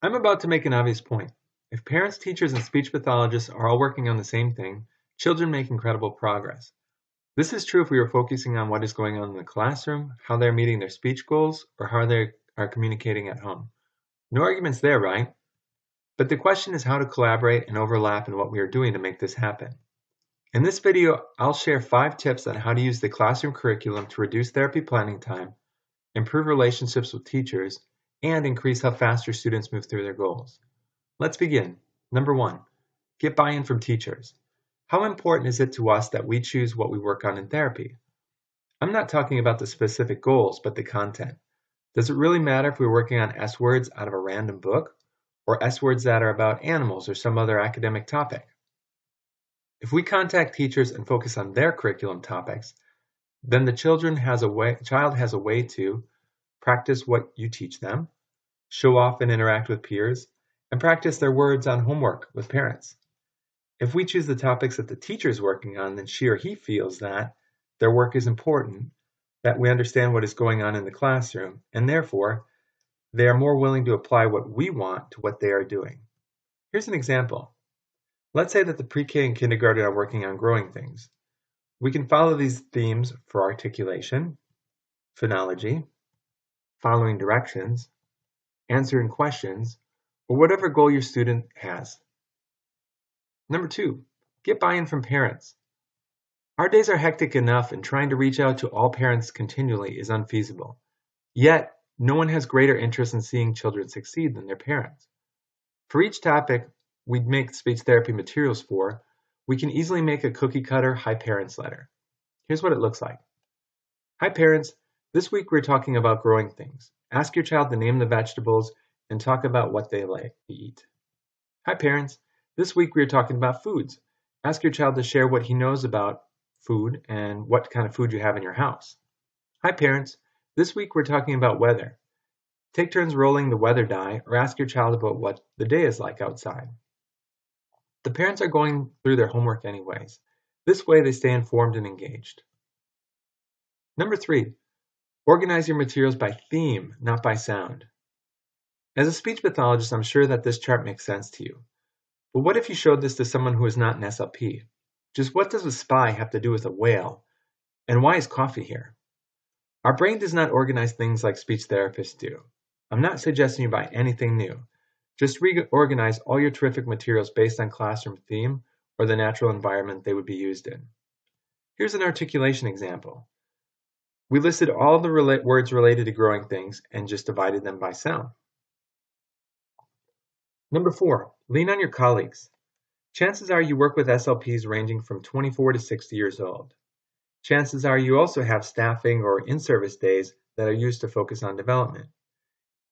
I'm about to make an obvious point. If parents, teachers, and speech pathologists are all working on the same thing, children make incredible progress. This is true if we are focusing on what is going on in the classroom, how they're meeting their speech goals, or how they are communicating at home. No arguments there, right? But the question is how to collaborate and overlap in what we are doing to make this happen. In this video, I'll share 5 tips on how to use the classroom curriculum to reduce therapy planning time, improve relationships with teachers, and increase how fast your students move through their goals. Let's begin. Number 1, get buy-in from teachers. How important is it to us that we choose what we work on in therapy? I'm not talking about the specific goals, but the content. Does it really matter if we're working on S words out of a random book, or S words that are about animals or some other academic topic? If we contact teachers and focus on their curriculum topics, then the child has a way to practice what you teach them, show off and interact with peers, and practice their words on homework with parents. If we choose the topics that the teacher is working on, then she or he feels that their work is important, that we understand what is going on in the classroom, and therefore, they are more willing to apply what we want to what they are doing. Here's an example. Let's say that the pre-K and kindergarten are working on growing things. We can follow these themes for articulation, phonology, following directions, answering questions, or whatever goal your student has. Number 2, get buy-in from parents. Our days are hectic enough, and trying to reach out to all parents continually is unfeasible. Yet, no one has greater interest in seeing children succeed than their parents. For each topic we make speech therapy materials for, we can easily make a cookie-cutter Hi Parents letter. Here's what it looks like. Hi parents, this week we're talking about growing things. Ask your child to name the vegetables and talk about what they like to eat. Hi parents, this week we're talking about foods. Ask your child to share what he knows about food and what kind of food you have in your house. Hi parents, this week we're talking about weather. Take turns rolling the weather die or ask your child about what the day is like outside. The parents are going through their homework anyways. This way they stay informed and engaged. Number 3, organize your materials by theme, not by sound. As a speech pathologist, I'm sure that this chart makes sense to you. But what if you showed this to someone who is not an SLP? Just what does a spy have to do with a whale? And why is coffee here? Our brain does not organize things like speech therapists do. I'm not suggesting you buy anything new. Just reorganize all your terrific materials based on classroom theme or the natural environment they would be used in. Here's an articulation example. We listed all the words related to growing things and just divided them by sound. Number 4, lean on your colleagues. Chances are you work with SLPs ranging from 24 to 60 years old. Chances are you also have staffing or in-service days that are used to focus on development.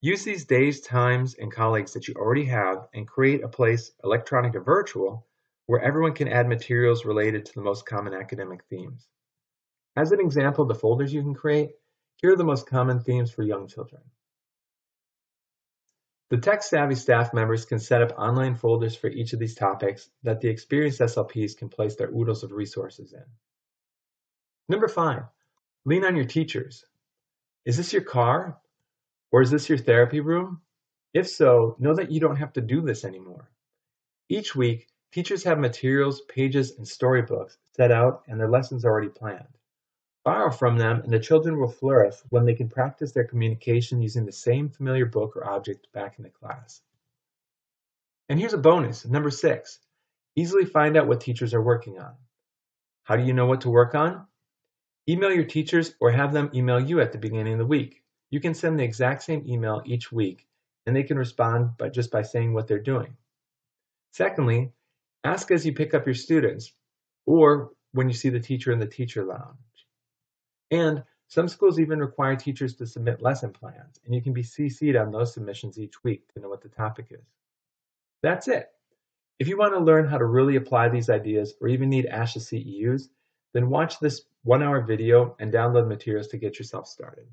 Use these days, times, and colleagues that you already have and create a place, electronic or virtual, where everyone can add materials related to the most common academic themes. As an example of the folders you can create, here are the most common themes for young children. The tech-savvy staff members can set up online folders for each of these topics that the experienced SLPs can place their oodles of resources in. Number 5, lean on your teachers. Is this your car? Or is this your therapy room? If so, know that you don't have to do this anymore. Each week, teachers have materials, pages, and storybooks set out and their lessons already planned. Borrow from them and the children will flourish when they can practice their communication using the same familiar book or object back in the class. And here's a bonus, number 6, easily find out what teachers are working on. How do you know what to work on? Email your teachers or have them email you at the beginning of the week. You can send the exact same email each week, and they can respond just by saying what they're doing. Secondly, ask as you pick up your students, or when you see the teacher in the teacher lounge. And some schools even require teachers to submit lesson plans, and you can be CC'd on those submissions each week to know what the topic is. That's it. If you want to learn how to really apply these ideas, or even need ASHA CEUs, then watch this 1-hour video and download materials to get yourself started.